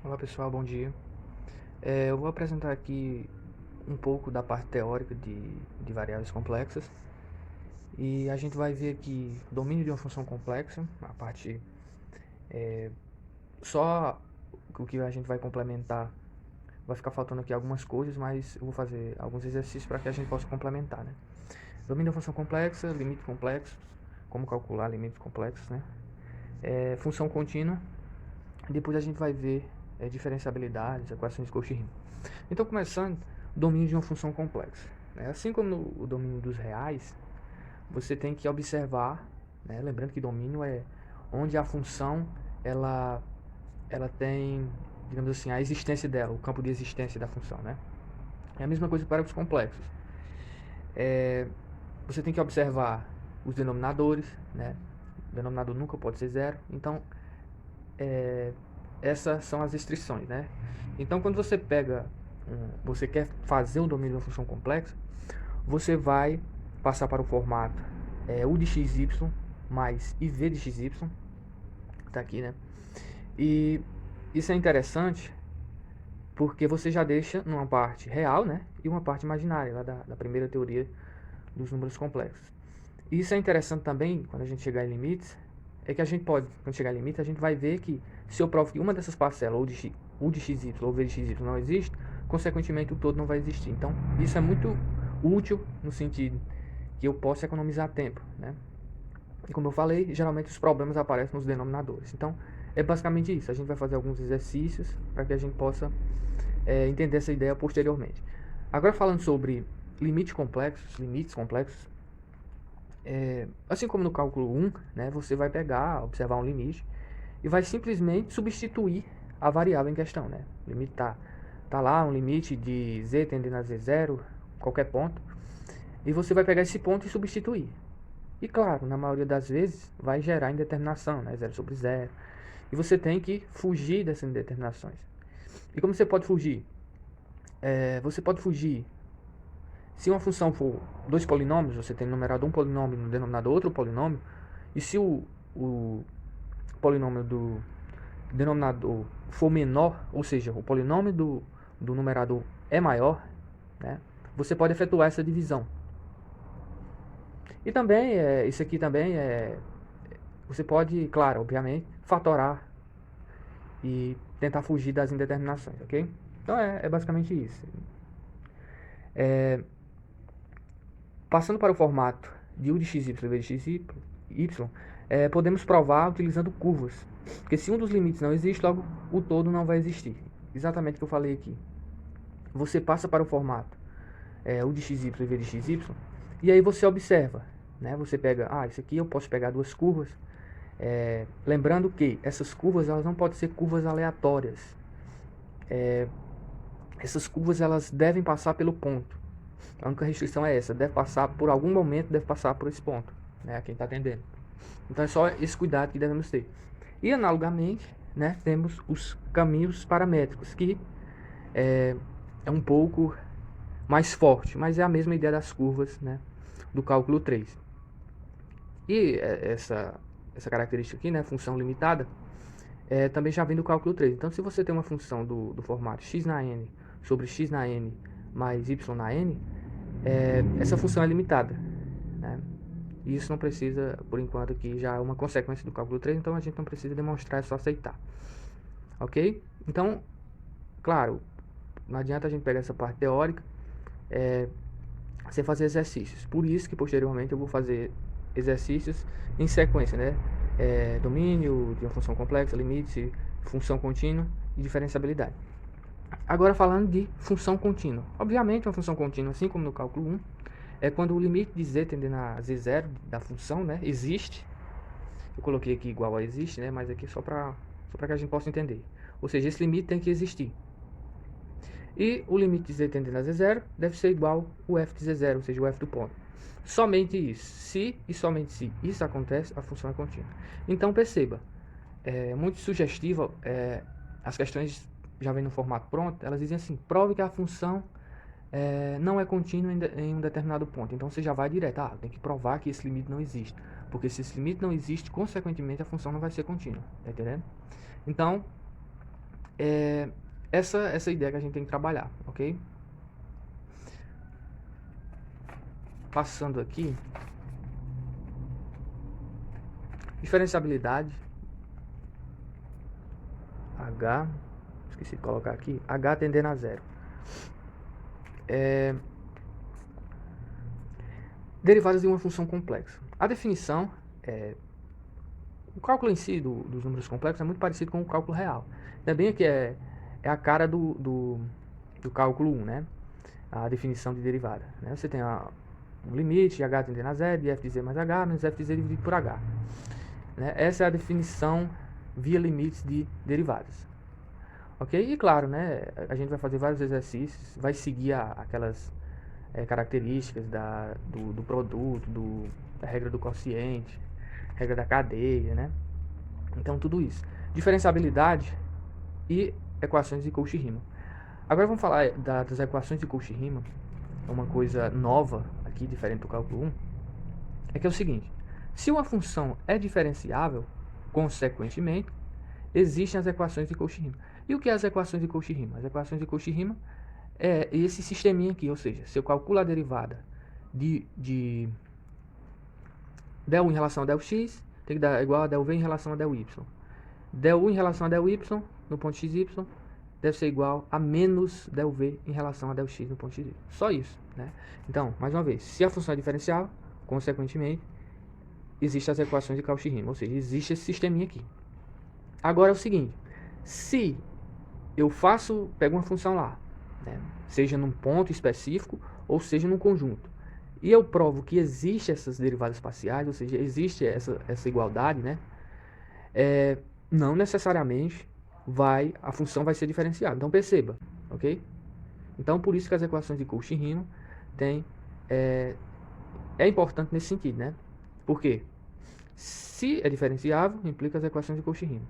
Olá pessoal, bom dia. Eu vou apresentar aqui um pouco da parte teórica de variáveis complexas e a gente vai ver aqui domínio de uma função complexa, a parte só o que a gente vai complementar, vai ficar faltando aqui algumas coisas, mas eu vou fazer alguns exercícios para que a gente possa complementar, né? Domínio de uma função complexa, limite complexo, como calcular limites complexos, né? Função contínua, depois a gente vai ver diferenciabilidades, equações de Cauchy-Riemann. Então, começando, domínio de uma função complexa, né? Assim como no domínio dos reais, você tem que observar, né? Lembrando que domínio é onde a função ela, ela tem, digamos assim, a existência dela, o campo de existência da função, né? É a mesma coisa para os complexos. Você tem que observar os denominadores, né? O denominador nunca pode ser zero, então essas são as restrições, né? Então, quando você você quer fazer um domínio de uma função complexa, você vai passar para o formato u de xy mais iv de xy, tá aqui, né? E isso é interessante porque você já deixa numa parte real, né? E uma parte imaginária, lá da primeira teoria dos números complexos. E isso é interessante também, quando a gente chegar em limites, é que a gente pode, quando chegar em limite, a gente vai ver que se eu provo que uma dessas parcelas, u de xy ou v de xy não existe, consequentemente o todo não vai existir. Então, isso é muito útil no sentido que eu posso economizar tempo, né? E como eu falei, geralmente os problemas aparecem nos denominadores. Então, é basicamente isso. A gente vai fazer alguns exercícios para que a gente possa entender essa ideia posteriormente. Agora, falando sobre limites complexos, assim como no cálculo 1, né, você vai pegar, observar um limite e vai simplesmente substituir a variável em questão, né? O limite tá lá, um limite de z tendendo a z0, qualquer ponto, e você vai pegar esse ponto e substituir. E claro, na maioria das vezes vai gerar indeterminação, né? 0 sobre 0. E você tem que fugir dessas indeterminações. E como você pode fugir? Você pode fugir se uma função for dois polinômios, você tem numerado um polinômio no denominador outro polinômio, e se o polinômio do denominador for menor, ou seja, o polinômio do numerador é maior, né, você pode efetuar essa divisão. E também, isso aqui também você pode, claro, obviamente, fatorar e tentar fugir das indeterminações, ok? Então é basicamente isso. Passando para o formato de u de xy e v de xy, podemos provar utilizando curvas. Porque se um dos limites não existe, logo o todo não vai existir. Exatamente o que eu falei aqui. Você passa para o formato u de xy e v de xy, e aí você observa, né? Você pega, isso aqui eu posso pegar duas curvas. Lembrando que essas curvas elas não podem ser curvas aleatórias. Essas curvas elas devem passar pelo ponto. A única restrição é essa, deve passar por algum momento, deve passar por esse ponto, né? Quem está atendendo. Então é só esse cuidado que devemos ter. E analogamente, né, temos os caminhos paramétricos, que é um pouco mais forte, mas é a mesma ideia das curvas, né, do cálculo 3. E essa característica aqui, né, função limitada, também já vem do cálculo 3. Então, se você tem uma função do formato x na n sobre x na n mais y na n, essa função é limitada, né? E isso não precisa, por enquanto, aqui já é uma consequência do cálculo 3, então a gente não precisa demonstrar, é só aceitar. Ok? Então, claro, não adianta a gente pegar essa parte teórica sem fazer exercícios. Por isso que posteriormente eu vou fazer exercícios em sequência, né? Domínio de uma função complexa, limite, função contínua e diferenciabilidade. Agora falando de função contínua. Obviamente uma função contínua, assim como no cálculo 1, é quando o limite de z tendendo a z0 da função, né, existe. Eu coloquei aqui igual a existe, né, mas aqui só para que a gente possa entender. Ou seja, esse limite tem que existir. E o limite de z tendendo a z0 deve ser igual ao f de z0, ou seja, o f do ponto. Somente isso. Se e somente se isso acontece, a função é contínua. Então perceba, é muito sugestiva, as questões já vêm no formato pronto, elas dizem assim, prove que a função não é contínua em um determinado ponto. Então você já vai direto, tem que provar que esse limite não existe. Porque se esse limite não existe, consequentemente a função não vai ser contínua. Tá entendendo? Então, essa ideia que a gente tem que trabalhar, ok? Passando aqui, diferenciabilidade, H, esqueci de colocar aqui, H tendendo a zero. Derivadas de uma função complexa. A definição, o cálculo em si dos números complexos é muito parecido com o cálculo real. Também aqui é a cara do cálculo 1, né? A definição de derivada. Né? Você tem um limite, h tendendo a zero, de f de z mais h, menos f de z dividido por h. Né? Essa é a definição via limites de derivadas. Ok? E claro, né, a gente vai fazer vários exercícios, vai seguir aquelas características do produto, da regra do quociente, regra da cadeia, né? Então, tudo isso. Diferenciabilidade e equações de Cauchy-Riemann. Agora vamos falar das equações de Cauchy-Riemann. Uma coisa nova aqui, diferente do cálculo 1, é que é o seguinte: se uma função é diferenciável, consequentemente, existem as equações de Cauchy-Riemann. E o que é as equações de Cauchy-Riemann? As equações de Cauchy-Riemann é esse sisteminha aqui, ou seja, se eu calculo a derivada de del u em relação a del x, tem que dar igual a del v em relação a del y. Del u em relação a del y no ponto xy deve ser igual a menos del v em relação a del x no ponto xy. Só isso, né? Então, mais uma vez, se a função é diferenciável, consequentemente, existem as equações de Cauchy-Riemann, ou seja, existe esse sisteminha aqui. Agora é o seguinte: se eu pego uma função lá, né, seja num ponto específico ou seja num conjunto, e eu provo que existe essas derivadas parciais, ou seja, existe essa igualdade, né, não necessariamente a função vai ser diferenciada. Então perceba, ok? Então por isso que as equações de Cauchy-Riemann é importante nesse sentido, né? Por quê? Se é diferenciável, implica as equações de Cauchy-Riemann.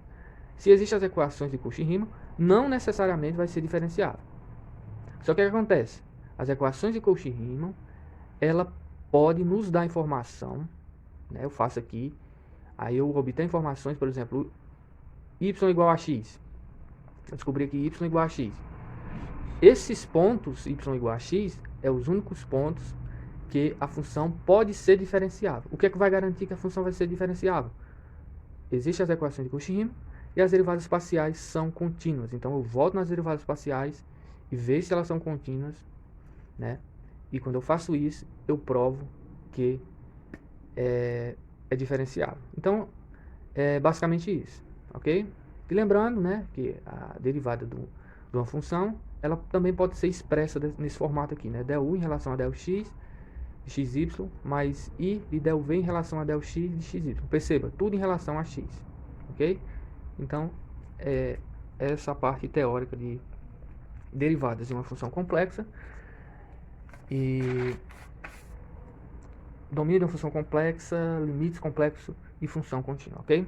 Se existem as equações de Cauchy-Riemann, não necessariamente vai ser diferenciável. Só que o que acontece? As equações de Cauchy-Riemann, ela pode nos dar informação, né? Eu faço aqui, aí eu obtenho informações, por exemplo, y igual a x. Eu descobri aqui y igual a x. Esses pontos, y igual a x, é os únicos pontos que a função pode ser diferenciável. O que é que vai garantir que a função vai ser diferenciável? Existem as equações de Cauchy-Riemann e as derivadas parciais são contínuas. Então eu volto nas derivadas parciais e vejo se elas são contínuas, né? E quando eu faço isso, eu provo que é diferenciável. Então, é basicamente isso, ok? E lembrando, né, que a derivada de uma função, ela também pode ser expressa nesse formato aqui, né? Del u em relação a del x de xy, mais i de del v em relação a del x de xy. Perceba, tudo em relação a x, ok? Então, essa parte teórica de derivadas de uma função complexa e domínio de uma função complexa, limites complexos e função contínua, ok?